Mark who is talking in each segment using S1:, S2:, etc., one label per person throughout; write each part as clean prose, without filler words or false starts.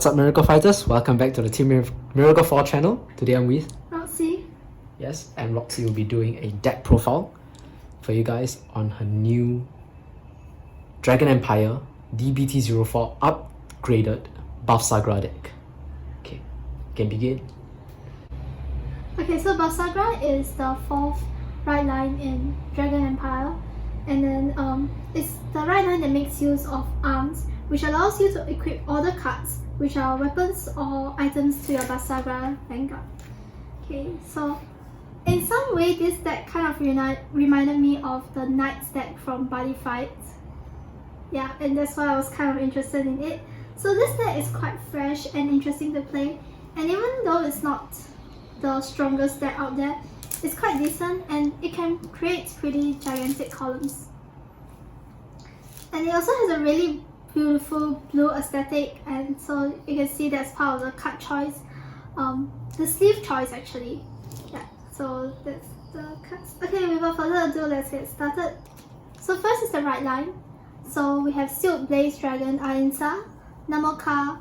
S1: What's up, Miracle Fighters? Welcome back to the Team Miracle 4 channel. Today I'm with
S2: Roxy.
S1: Yes, and Roxy will be doing a deck profile for you guys on her new Dragon Empire DBT04 upgraded Bavsargra deck. Okay, can begin.
S2: Okay, so Bavsargra is the fourth right line in Dragon Empire, and then it's the right line that makes use of Arms, which allows you to equip all the cards, which are weapons or items, to your Bavsargra Vanguard. Okay, so in some way this deck kind of reminded me of the Knights deck from Buddy Fights. Yeah, and that's why I was kind of interested in it. So this deck is quite fresh and interesting to play, and even though it's not the strongest deck out there, it's quite decent and it can create pretty gigantic columns. And it also has a really beautiful blue aesthetic, and so you can see that's part of the card choice, the sleeve choice actually. Yeah, so that's the cards. Okay, without further ado, let's get started. So first is the right line. So we have Silk Blaze Dragon Arinsa, Namoka,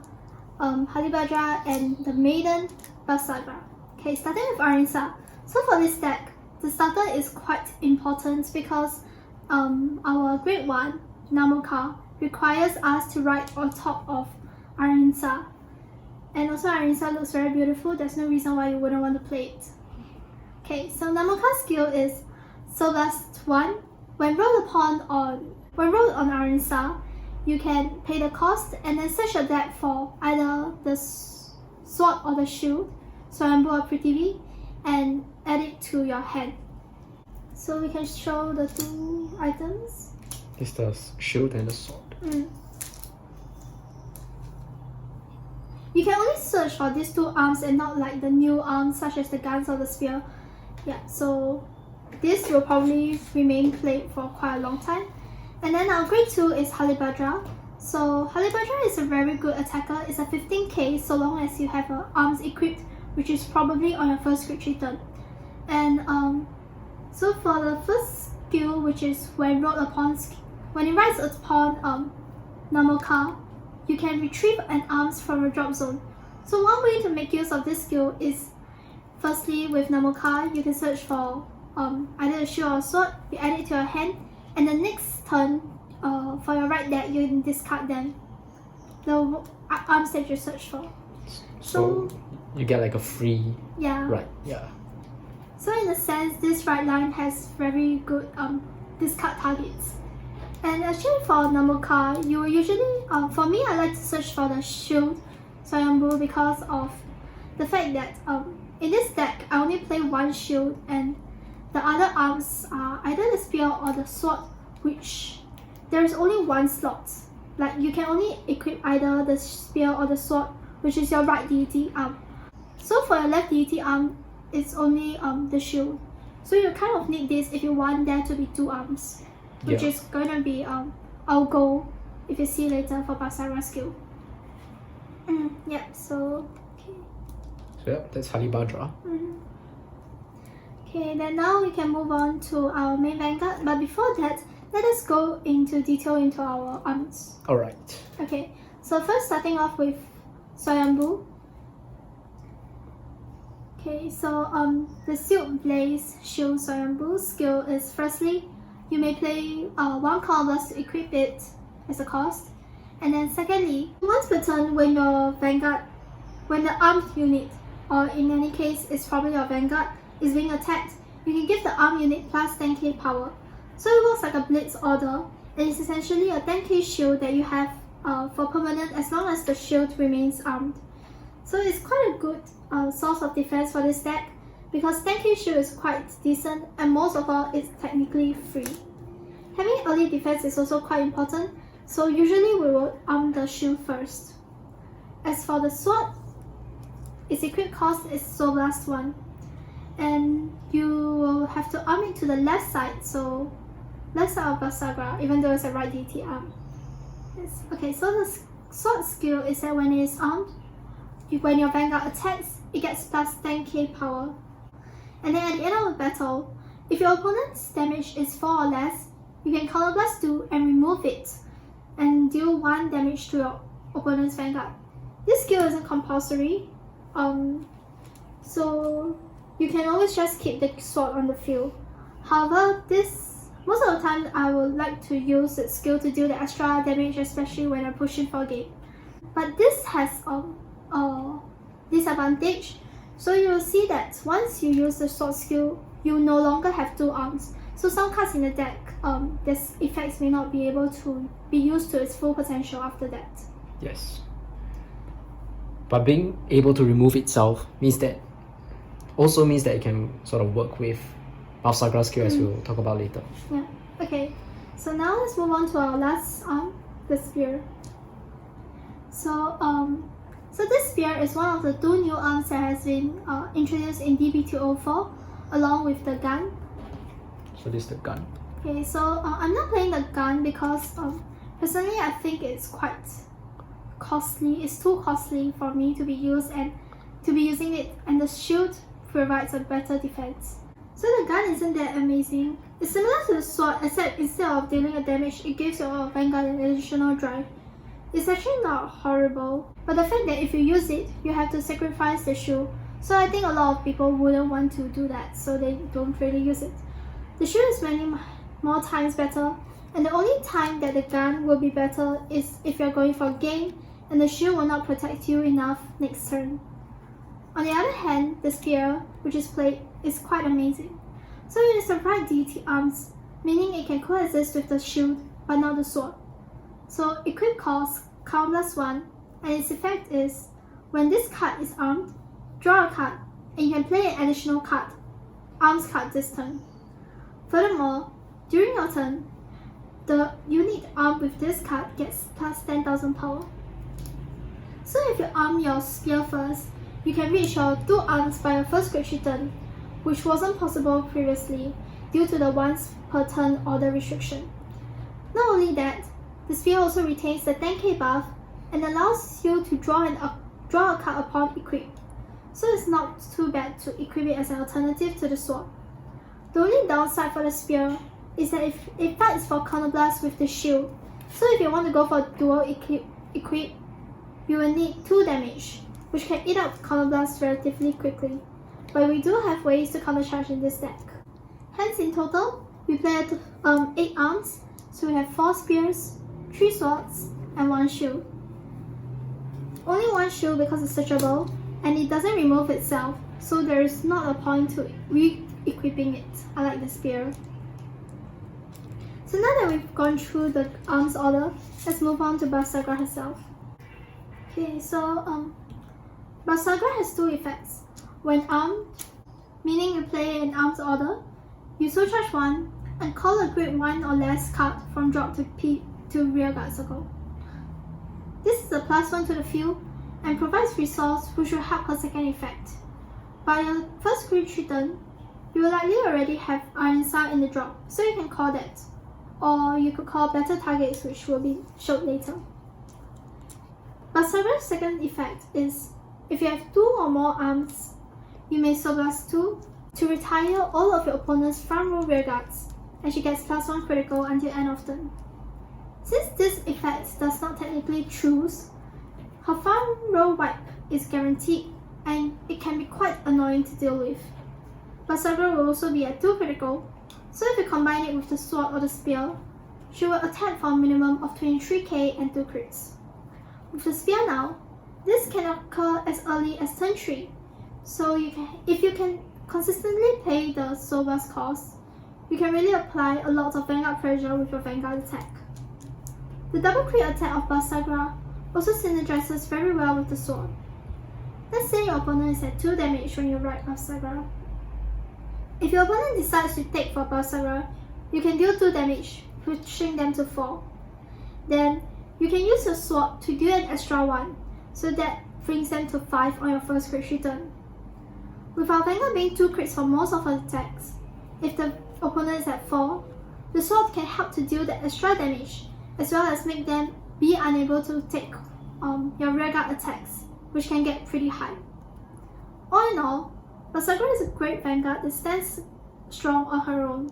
S2: Halibadra, and the Maiden Bavsargra. Okay, starting with Arinsa. So for this deck, the starter is quite important because our grade 1, Namoka, requires us to ride on top of Arinsa. And also Arinsa looks very beautiful, there's no reason why you wouldn't want to play it. Okay, so Namoka's skill is Soul Blast 1. When rolled on Arinsa, you can pay the cost and then search your deck for either the sword or the shield, Swayambhu or Prithvi, and add it to your hand. So we can show the two items.
S1: It's the shield and the sword.
S2: You can only search for these two arms and not like the new arms such as the guns or the spear. Yeah, so this will probably remain played for quite a long time. And then our grade 2 is Halibadra. So Halibadra is a very good attacker. It's a 15k so long as you have arms equipped, which is probably on your first grade 3 turn. And so for the first skill, which is when it rides upon Namoka, you can retrieve an arms from a drop zone. So one way to make use of this skill is, firstly, with Namoka, you can search for either a shield or a sword, you add it to your hand, and the next turn, for your right deck, you can discard them, the arms that you search for.
S1: So you get like a free right. Yeah.
S2: So in a sense, this right line has very good discard targets. And actually for Namoka, you will usually, for me, I like to search for the shield Swayambhu because of the fact that in this deck, I only play one shield and the other arms are either the spear or the sword, which there is only one slot. Like you can only equip either the spear or the sword, which is your right deity arm. So for your left deity arm, it's only the shield. So you kind of need this if you want there to be two arms, which is going to be our goal if you see later for Bavsargra skill. So okay.
S1: So yeah, that's Halibadra.
S2: Okay, then now we can move on to our main Vanguard, but before that, let us go into detail into our arms.
S1: Alright.
S2: Okay, so first starting off with Swayambhu. Okay, so the Silk Blaze Shield Swayambhu skill is, firstly, you may play one colorless to equip it as a cost. And then secondly, once per turn when your Vanguard, when the armed unit, or in any case it's probably your Vanguard, is being attacked, you can give the armed unit plus 10k power. So it works like a blitz order, and it's essentially a 10k shield that you have for permanent as long as the shield remains armed. So it's quite a good source of defense for this deck, because 10k shield is quite decent and most of all it's technically free. Having early defense is also quite important, so usually we will arm the shield first. As for the sword, its equip cost is Soul Blast 1, and you will have to arm it to the left side, so left side of Bavsargra, even though it's a right DT arm. Yes. Okay, so the sword skill is that when it is armed, when your Vanguard attacks, it gets plus 10k power. And then at the end of the battle, if your opponent's damage is 4 or less, you can Counter Blast 2 and remove it, and deal 1 damage to your opponent's Vanguard. This skill isn't compulsory, so you can always just keep the sword on the field. However, most of the time I would like to use the skill to deal the extra damage, especially when I'm pushing for a game. But this has a disadvantage. So you will see that once you use the sword skill, you no longer have 2 arms. So some cards in the deck, this effects may not be able to be used to its full potential after that.
S1: Yes. But being able to remove itself means that it can sort of work with Bavsargra skill, as we'll talk about later.
S2: Yeah. Okay. So now let's move on to our last arm, the spear. So this spear is one of the 2 new arms that has been introduced in DBT04, along with the gun.
S1: So this is the gun.
S2: Okay, so I'm not playing the gun because personally I think it's quite costly. It's too costly for me to be using it, and the shield provides a better defense. So the gun isn't that amazing. It's similar to the sword, except instead of dealing a damage, it gives your Vanguard an additional drive. It's actually not horrible, but the fact that if you use it, you have to sacrifice the shield. So I think a lot of people wouldn't want to do that, so they don't really use it. The shield is many more times better, and the only time that the gun will be better is if you're going for a game and the shield will not protect you enough next turn. On the other hand, the spear, which is played, is quite amazing. So it is the right DT arms, meaning it can coexist with the shield but not the sword. So equip costs count +1, and its effect is when this card is armed, draw a card, and you can play an additional card, arms card this turn. Furthermore, during your turn, the unit armed with this card gets plus 10,000 power. So if you arm your spear first, you can reach your 2 arms by your first great turn, which wasn't possible previously due to the once per turn order restriction. Not only that, the spear also retains the 10k buff and allows you to draw a card upon equip, so it's not too bad to equip it as an alternative to the sword. The only downside for the spear is that it fights for counterblast with the shield, so if you want to go for dual equip, you will need 2 damage, which can eat up counterblast relatively quickly, but we do have ways to countercharge in this deck. Hence in total, we play 8 arms, so we have 4 spears, 3 swords, and 1 shield. Only 1 shield because it's searchable, and it doesn't remove itself, so there is not a point to re-equipping it, unlike the spear. So now that we've gone through the arms order, let's move on to Bavsargra herself. Okay, so Bavsargra has 2 effects. When armed, meaning you play in arms order, you soul charge 1 and call a grade 1 or less card from drop to rear guard circle. This is a +1 to the field and provides resource which will help her second effect. By your first grade turn, you will likely already have Iron Sound in the drop, so you can call that. Or you could call better targets, which will be showed later. Bavsargra's second effect is, if you have 2 or more arms, you may soul blast 2 to retire all of your opponent's front row rear guards, and she gets +1 critical until end of turn. Since this effect does not technically choose, her front row wipe is guaranteed, and it can be quite annoying to deal with. Bavsargra will also be at 2 critical, so if you combine it with the sword or the spear, she will attack for a minimum of 23k and 2 crits. With the spear now, this can occur as early as turn 3, so if you can consistently pay the soul blast cost, you can really apply a lot of Vanguard pressure with your Vanguard attack. The double crit attack of Bavsargra also synergizes very well with the sword. Let's say your opponent is at 2 damage when you ride Bavsargra. If your opponent decides to take for Bavsargra, you can deal 2 damage, pushing them to 4. Then, you can use your sword to deal an extra 1, so that brings them to 5 on your first crit turn. With our Vanguard being 2 crits for most of her attacks, if the opponent is at 4, the sword can help to deal the extra damage, as well as make them be unable to take your rear guard attacks, which can get pretty high. All in all, Bavsargra is a great Vanguard that stands strong on her own.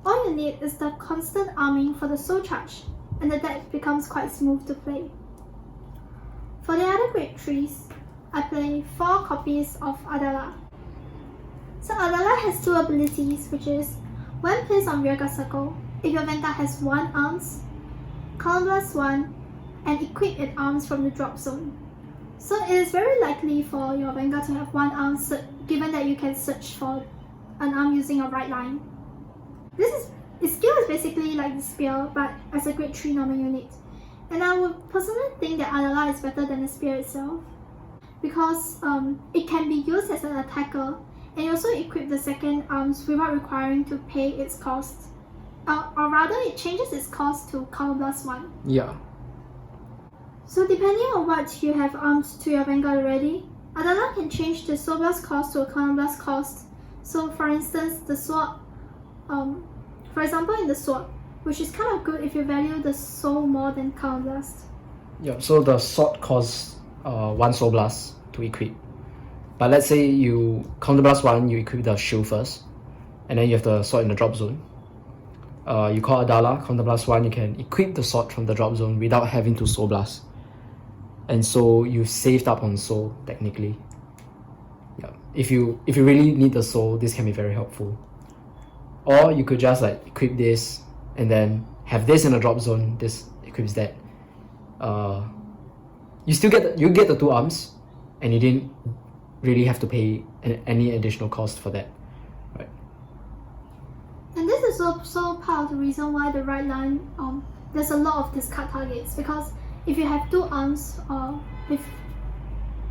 S2: All you need is the constant arming for the soul charge, and the deck becomes quite smooth to play. For the other grade 3s, I play 4 copies of Adala. So Adala has 2 abilities, which is when placed on rearguard circle, if your Vanguard has 1 arms, counterblast 1, and equip its arms from the drop zone. So it is very likely for your Vanguard to have 1 arm, given that you can search for an arm using your right line. Its skill is basically like the spear, but as a grade 3 normal unit. And I would personally think that Adala is better than the spear itself, because it can be used as an attacker, and you also equip the second arms without requiring to pay its cost. Or rather, it changes its cost to counterblast 1.
S1: Yeah.
S2: So depending on what you have armed to your Vanguard already, Adala can change the soul blast cost to a counterblast cost. So for instance, the sword, for example in the sword, which is kind of good if you value the soul more than counterblast.
S1: Yeah, so the sword costs 1 soul blast to equip. But let's say you counterblast 1, you equip the shield first, and then you have the sword in the drop zone. You call Adala, counterblast 1, you can equip the sword from the drop zone without having to soul blast. And so you saved up on soul technically. Yeah. If you really need the soul, this can be very helpful. Or you could just like equip this and then have this in a drop zone, this equips that. You still get the 2 arms, and you didn't really have to pay any additional cost for that, right?
S2: And this is also part of the reason why the right line, there's a lot of discard targets, because if you have 2 arms on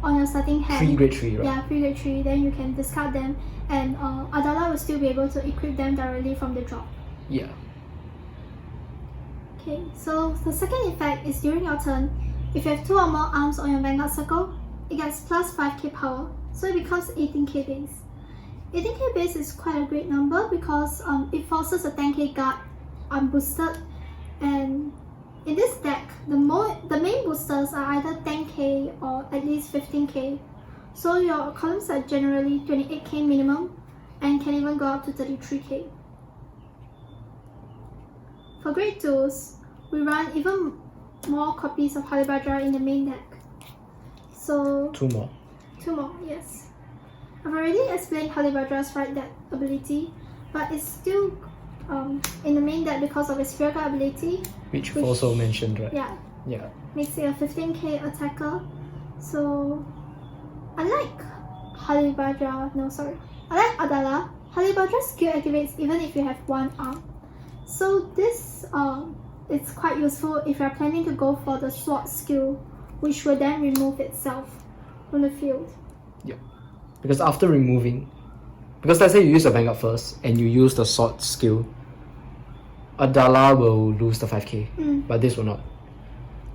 S2: your starting hand,
S1: 3 grade 3, right?
S2: Yeah, 3 grade 3, then you can discard them, and Adala will still be able to equip them directly from the drop.
S1: Yeah.
S2: Okay, so the second effect is during your turn, if you have 2 or more arms on your Vanguard circle, it gets plus 5k power, so it becomes 18k base. 18k base is quite a great number because it forces a 10k guard unboosted, and in this deck, the main boosters are either 10k or at least 15k, so your columns are generally 28k minimum and can even go up to 33k. For grade 2s, we run even more copies of Arms Bavsargra in the main deck. So
S1: 2 more.
S2: 2 more, yes. I've already explained Arms Bavsargra's right deck ability, but it's still in the main deck because of its rearguard ability,
S1: Which you've also mentioned, right?
S2: Yeah,
S1: Yeah.
S2: makes it a 15k attacker. So I like Arms Bavsargra. No, sorry. I like Adala. Arms Bavsargra's skill activates even if you have 1 arm. So this it's quite useful if you are planning to go for the sword skill, which will then remove itself from the field.
S1: Yeah. Because after removing, because let's say you use the Vanguard first and you use the sword skill, Adala will lose the 5k, but this will not.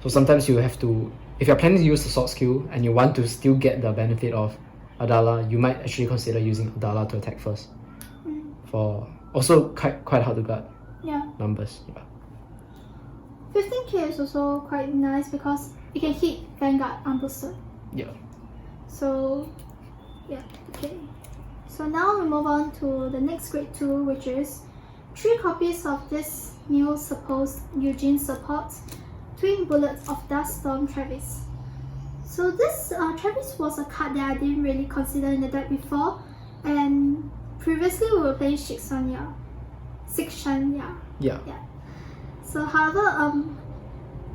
S1: So sometimes you have to, if you're planning to use the sword skill and you want to still get the benefit of Adala, you might actually consider using Adala to attack first. For also quite hard to guard numbers. Yeah.
S2: 15k is also quite nice because it can hit Vanguard unboosted.
S1: Yeah.
S2: So yeah, okay. So now we move on to the next grade 2, which is 3 copies of this new supposed Eugene support, Twin Bullets of Dust Storm Travis. So this Travis was a card that I didn't really consider in the deck before, and previously we were playing Shixanya.
S1: Yeah.
S2: So however,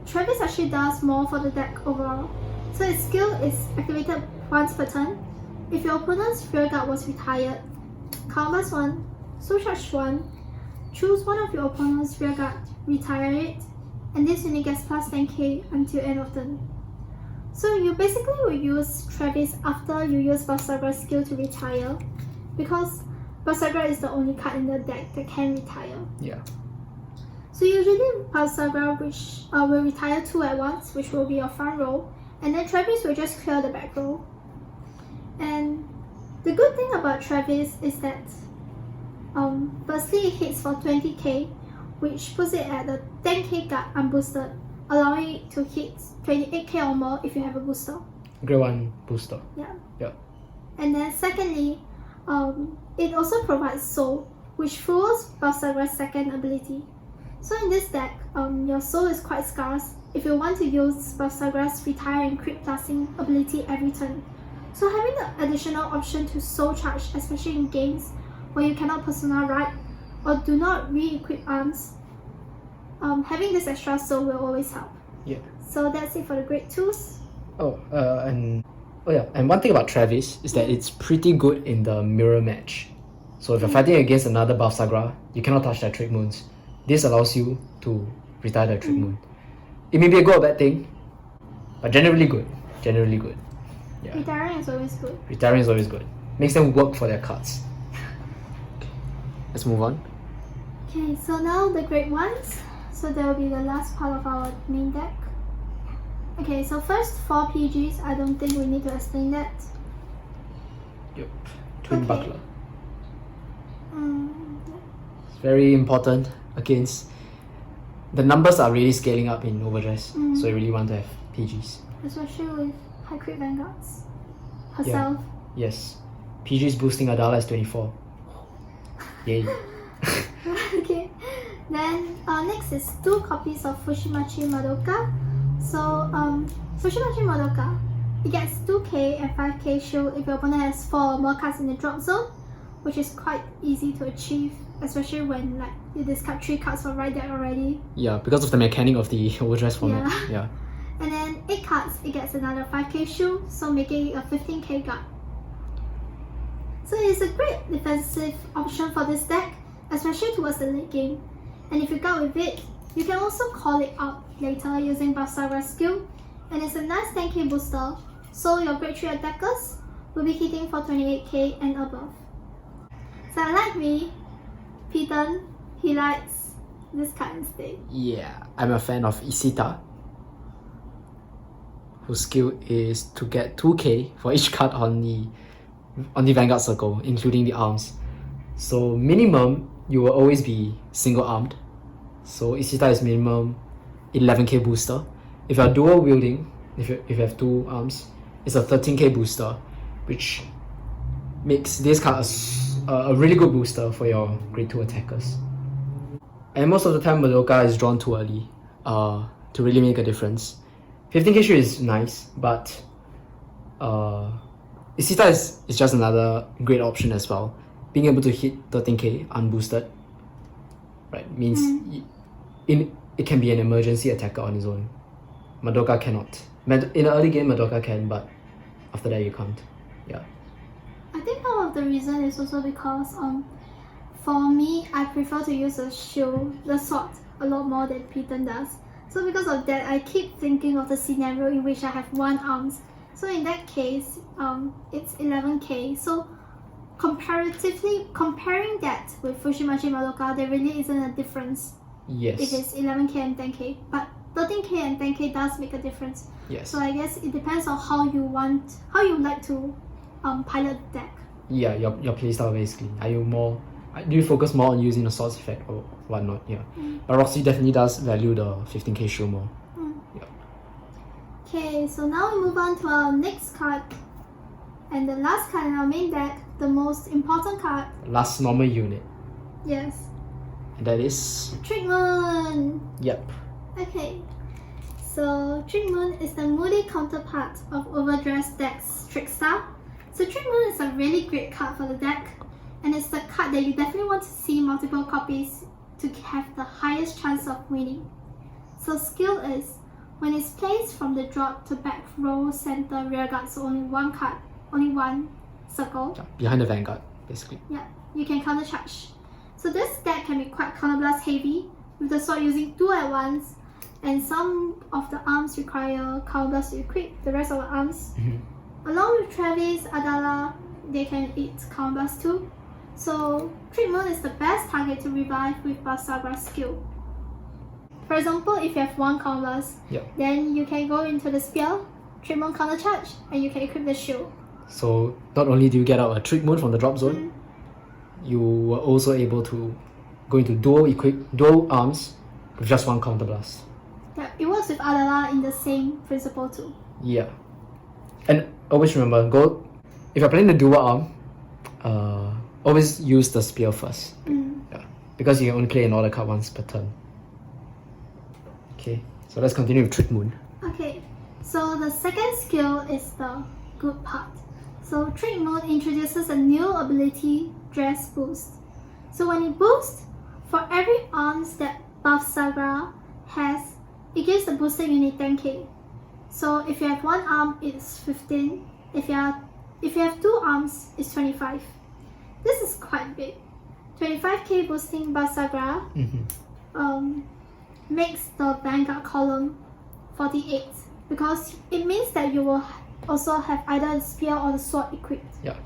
S2: Travis actually does more for the deck overall. So its skill is activated once per turn. If your opponent's rearguard was retired, counterblast 1, soul charge 1, choose one of your opponent's rearguard, retire it, and this unit gets plus 10k until end of turn. So you basically will use Travis after you use Bavsargra's skill to retire, because Bavsargra is the only card in the deck that can retire.
S1: Yeah.
S2: So usually Bavsargra will retire 2 at once, which will be your front row, and then Travis will just clear the back row. And the good thing about Travis is that firstly it hits for 20k, which puts it at a 10k guard unboosted, allowing it to hit 28k or more if you have a booster.
S1: Grade 1 booster.
S2: Yeah. And then secondly, it also provides soul, which fuels Bavsargra's second ability. So in this deck, your soul is quite scarce, if you want to use Bavsargra's retire and crit plusing ability every turn. So having the additional option to soul charge, especially in games where you cannot persona ride or do not re-equip arms, having this extra soul will always help.
S1: Yeah.
S2: So that's it for the grade 2s.
S1: And one thing about Travis is that it's pretty good in the mirror match. So if you're fighting against another Bavsargra, you cannot touch their Trickmoons. This allows you to retire their Trickmoon. It may be a good or bad thing, but generally good. Generally good. Yeah.
S2: Retiring is always good.
S1: Retiring is always good. Makes them work for their cards. Let's move on.
S2: Okay, so now the grade 1s. So that will be the last part of our main deck. Okay, so first 4 PGs. I don't think we need to explain that.
S1: Yep. Twin Buckler.
S2: Yeah.
S1: It's very important against... The numbers are really scaling up in Overdress, so you really want to have PGs.
S2: Especially with high crit Vanguards. Herself.
S1: Yeah. Yes. PGs boosting Adala is 24. Yay.
S2: Okay. Then next is 2 copies of Fushimachi Madoka. So Fushimachi Madoka, it gets 2k and 5k shield if your opponent has 4 or more cards in the drop zone, which is quite easy to achieve, especially when like you discard 3 cards for right deck already.
S1: Yeah, because of the mechanic of the Overdress format. Yeah.
S2: And then 8 cards, it gets another 5k shield, so making it a 15k guard. So it is a great defensive option for this deck, especially towards the late game. And if you guard with it, you can also call it out later using Bavsargra's skill, and it's a nice 10k booster, so your grade 3 attackers will be hitting for 28k and above. So like me, Peyton, he likes this card instead.
S1: Yeah, I'm a fan of Isita, whose skill is to get 2k for each card on the Vanguard circle, including the arms. So minimum, you will always be single armed. So Isita is minimum 11k booster. If you are dual wielding, if you have 2 arms, it's a 13k booster, which makes this card a really good booster for your grade 2 attackers. And most of the time Madoka is drawn too early to really make a difference. 15k shield is nice, but Isita is just another great option as well. Being able to hit 13k unboosted, right, means it can be an emergency attacker on its own. Madoka cannot. In the early game, Madoka can, but after that you can't. Yeah.
S2: I think part of the reason is also because for me, I prefer to use the shield, the sword, a lot more than Peyton does. So because of that, I keep thinking of the scenario in which I have 1 arms. So in that case, it's 11k. So comparatively, comparing that with Fushimachi Madoka, there really isn't a difference.
S1: Yes.
S2: If it's 11k and 10k, but 13k and 10k does make a difference.
S1: Yes.
S2: So I guess it depends on how you like to pilot the deck.
S1: Yeah, your playstyle basically. Do you focus more on using the swords effect or whatnot? Yeah. But Roxy definitely does value the 15k shield more. Yeah.
S2: Okay, so now we move on to our next card. And the last card in our main deck, the most important card.
S1: Last normal unit.
S2: Yes.
S1: And that is...
S2: Trickmoon!
S1: Yep.
S2: Okay. So Trickmoon is the moody counterpart of Overdress deck's Trickstar. So Trickmoon is a really great card for the deck, and it's the card that you definitely want to see multiple copies to have the highest chance of winning. So skill is, when it's placed from the drop to back row center rear guard, so only 1 card, only 1 circle.
S1: Yeah, behind the Vanguard, basically.
S2: Yeah, you can counter charge. So this deck can be quite counterblast heavy, with the sword using 2 at once, and some of the arms require counterblast to equip, the rest of the arms. Along with Travis, Adala, they can eat counterblast too. So Trickmoon is the best target to revive with Bavsargra's skill. For example, if you have 1 counterblast, then you can go into the spear, Trickmoon counter charge, and you can equip the shield.
S1: So not only do you get out a Trickmoon from the drop zone, you were also able to go into dual arms with just 1 counterblast.
S2: Yeah, it works with Adala in the same principle too.
S1: Yeah. And always remember, if you're playing the dual arm, always use the spear first. Yeah. Because you can only play an order card once per turn. Okay. So let's continue with Trickmoon.
S2: Okay, so the second skill is the good part. So Trickmoon introduces a new ability, DressBoost. So when it boosts, for every arms that Bavsargra has, it gives the boosted unit 10k. So if you have one arm, it's 15. If you have two arms, it's 25. This is quite big. 25k boosting Bavsargra makes the Vanguard column 48 because it means that you will also have either the spear or the sword equipped.
S1: Yeah.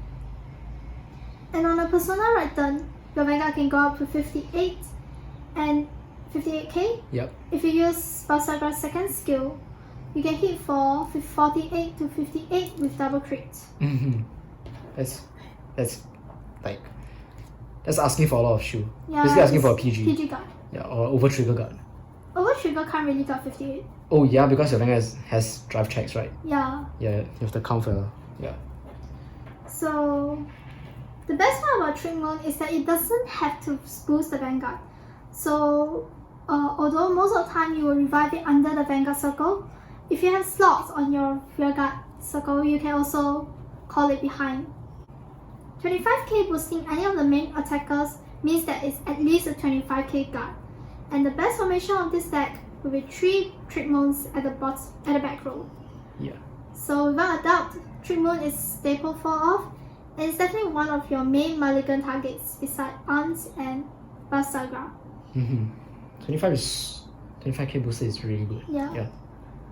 S2: And on a Persona right turn, your Vanguard can go up to 58 and 58k.
S1: Yep.
S2: If you use Bavsargra's second skill, you can hit for 48 to 58 with double crit.
S1: That's like that's asking for a lot of shield.
S2: Yeah,
S1: Basically asking for a PG.
S2: PG guard.
S1: Yeah, or over trigger guard.
S2: Over trigger can't really got 58.
S1: Oh yeah, because your Vanguard has drive checks, right?
S2: Yeah.
S1: Yeah, you have to count for
S2: So the best part about Trickmoon is that it doesn't have to boost the Vanguard. So although most of the time you will revive it under the Vanguard circle, if you have slots on your Rearguard circle, you can also call it behind. 25k boosting any of the main attackers means that it's at least a 25k guard. And the best formation of this deck will be 3 Trickmoons at the back row.
S1: Yeah.
S2: So without a doubt, Trickmoon is staple for off, and it's definitely one of your main mulligan targets beside Arms and Bavsargra.
S1: 25k booster is really good.
S2: Yeah.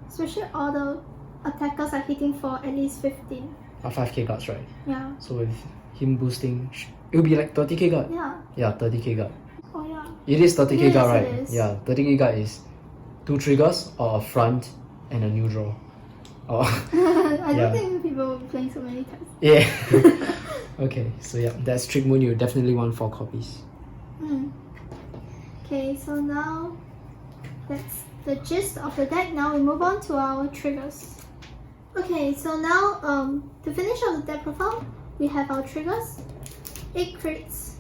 S2: Especially all the attackers are hitting for at least 15.
S1: 5k guards, right?
S2: Yeah.
S1: So with him boosting, it will be like 30k guard.
S2: Yeah.
S1: Yeah, 30k guard.
S2: Oh yeah.
S1: It is 30k guard, right?
S2: It is.
S1: Yeah, 30k guard is 2 triggers or a front and a new draw. Oh.
S2: I don't think people will be playing so many times.
S1: Yeah. Okay, so yeah, that's Trickmoon. You definitely want 4 copies.
S2: Okay, so now that's the gist of the deck. Now we move on to our triggers. Okay, so now to finish off the deck profile, we have our triggers, 8 crits,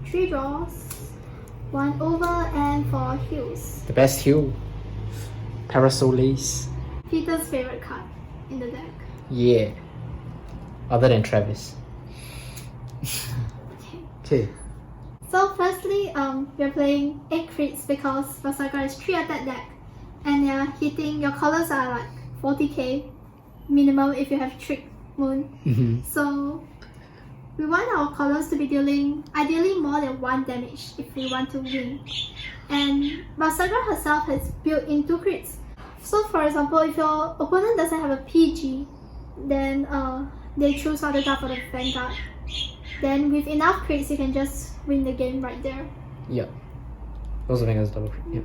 S2: 3 draws, 1 over, and 4 heals.
S1: The best heal, Parasoles.
S2: Peter's favorite card in the deck.
S1: Yeah. Other than Travis. Okay.
S2: So firstly, we're playing 8 crits because Bavsargra is 3 attack deck, and your colors are like 40k minimum if you have Trickmoon. So we want our colors to be dealing ideally more than 1 damage if we want to win. And Bavsargra herself has built in 2 crits. So for example, if your opponent doesn't have a PG, then they choose other card for the Vanguard. Then with enough crits, you can just win the game right there.
S1: Yeah. Those are Vanguard's double crit. Yeah.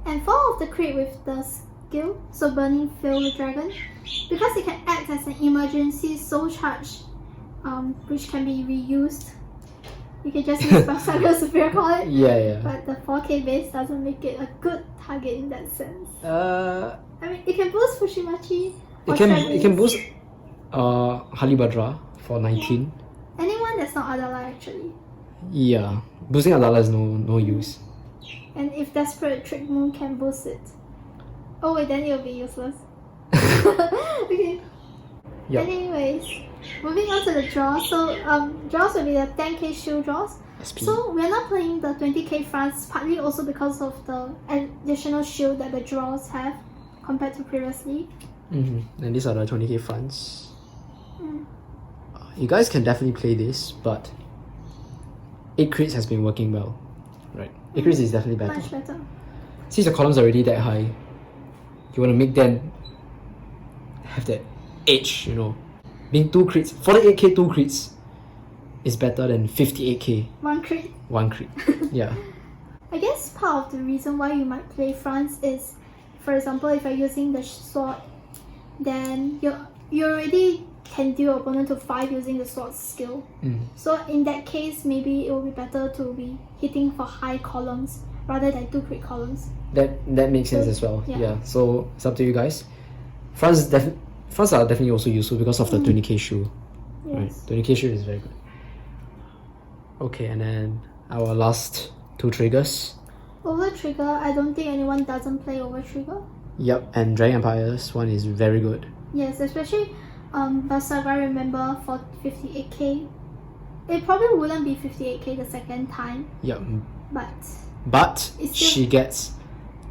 S2: And 4 of the crit with the skill, so Burning Field Dragon, because it can act as an emergency soul charge, which can be reused. You can just use Bavsargra Superior Call it.
S1: Yeah.
S2: But the 4k base doesn't make it a good target in that sense.
S1: I
S2: mean, it can boost Fushimachi.
S1: It can boost Halibadra for 19.
S2: Anyone that's not Adala actually.
S1: Yeah. Boosting Adala is no use.
S2: And if Desperate Trickmoon can boost it. Oh wait, then it'll be useless. Okay.
S1: Yep.
S2: Anyways, moving on to the draws. So draws will be the 10k shield draws.
S1: SP.
S2: So we're not playing the 20k fronts, partly also because of the additional shield that the draws have compared to previously.
S1: And these are the 20k fronts. You guys can definitely play this, but 8 crits has been working well. Right. 8 crits is definitely better.
S2: Much better.
S1: Since the columns are already that high, you want to make them have that edge, you know. Being 2 crits, 48k 2 crits is better than 58k
S2: 1 crit.
S1: 1 crit. Yeah.
S2: I guess part of the reason why you might play fronts is, for example, if you're using the sword, then you already can deal opponent to 5 using the sword skill. So in that case, maybe it will be better to be hitting for high columns rather than 2 crit columns.
S1: That makes sense as well.
S2: Yeah.
S1: So it's up to you guys. Fronts are definitely also useful because of the 20k shoe.
S2: Yes.
S1: Right. 20k shoe is very good. Okay, and then our last 2 triggers.
S2: Over Trigger, I don't think anyone doesn't play Over Trigger.
S1: Yep, and Dragon Empire's one is very good.
S2: Yes, especially Bavsargra, remember, for 58k. It probably wouldn't be 58k the second time.
S1: Yep.
S2: But
S1: she gets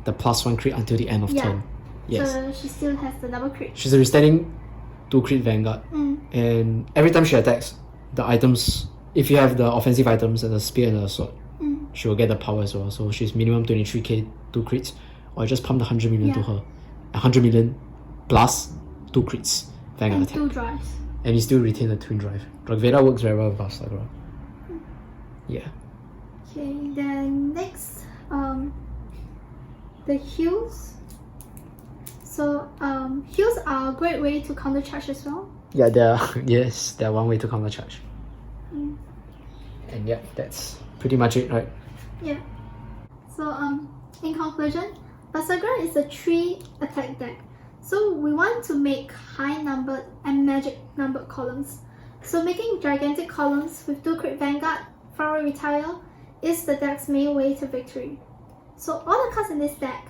S1: the +1 crit until the end of turn. Yes.
S2: So she still has the double crit.
S1: She's a restanding 2 crit Vanguard. And every time she attacks, the items, if you have the offensive items and the spear and the sword, she will get the power as well. So she's minimum 23k 2 crits, or just pump the 100 million to her. 100 million plus 2 crits Vanguard
S2: and
S1: attack.
S2: 2 drives.
S1: And you still retain the twin drive. Dragveda works very well with Bavsargra. Yeah.
S2: Okay, then next, the heals. So heals are a great way to counter charge as well.
S1: Yeah, they're one way to counter charge. And yeah, that's pretty much it, right?
S2: Yeah. So in conclusion, Bavsargra is a 3 attack deck. So we want to make high numbered and magic numbered columns. So making gigantic columns with 2 crit Vanguard, Flower Retire is the deck's main way to victory. So all the cards in this deck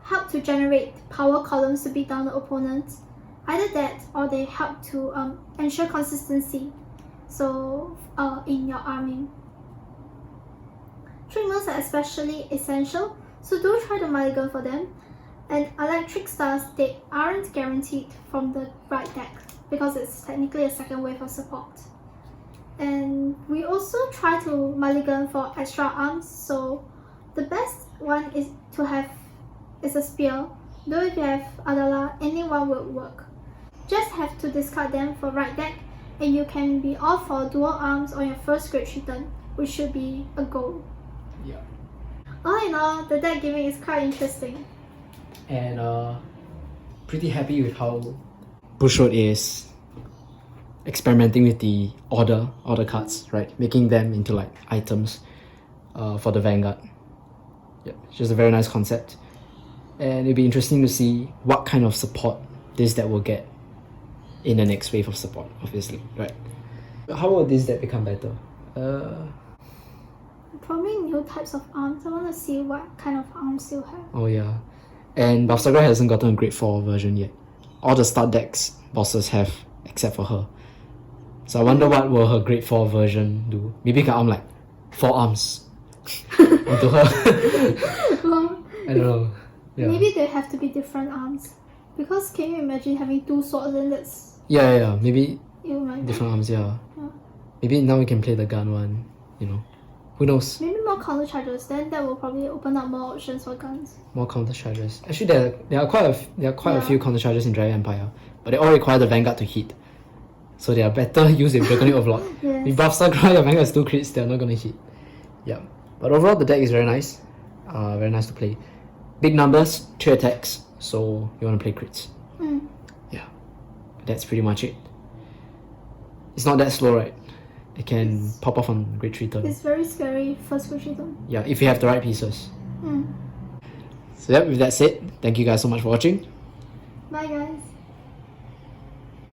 S2: help to generate power columns to beat down the opponents. Either that or they help to ensure consistency. So in your arming. Trickmoons are especially essential, so do try to mulligan for them. And unlike Trick Stars, they aren't guaranteed from the right deck because it's technically a second wave of support. And we also try to mulligan for extra arms, so the best one is to have a spear, though if you have Adala, anyone will work. Just have to discard them for right deck, and you can be off for dual arms on your first great return, which should be a goal.
S1: Yeah.
S2: All in all, the deck gimmick is quite interesting.
S1: And pretty happy with how Bushroad is experimenting with the order cards, right? Making them into like items for the Vanguard. Yeah, it's just a very nice concept. And it'll be interesting to see what kind of support this deck will get in the next wave of support, obviously, right? How will this deck become better?
S2: Probably new types of arms. I want to see what kind of arms you have.
S1: Oh yeah. And Bavsargra hasn't gotten a grade 4 version yet. All the start decks bosses have, except for her. So I wonder what will her grade 4 version do. Maybe you can arm like 4 arms onto her.
S2: Well,
S1: I don't know. Yeah.
S2: Maybe they have to be different arms. Because can you imagine having 2 swords and that's...
S1: Yeah. Maybe
S2: different
S1: arms, yeah. Maybe now we can play the gun one, you know. Who knows?
S2: Maybe more counter charges, then that will probably open up more options for guns.
S1: More counter charges. Actually, there are quite a few counter charges in Dragon Empire, but they all require the Vanguard to hit. So they are better used with Dragon Overlord.
S2: Yes.
S1: With Bavsargra, your Vanguard is 2 crits, they are not going to hit. Yeah. But overall, the deck is very nice. Very nice to play. Big numbers, 3 attacks, so you want to play crits. Yeah. That's pretty much it. It's not that slow, right? It can pop off on grade 3 turn.
S2: It's very scary first grade 3 turn.
S1: Yeah, if you have the right pieces. So yeah, with that said, thank you guys so much for watching.
S2: Bye guys.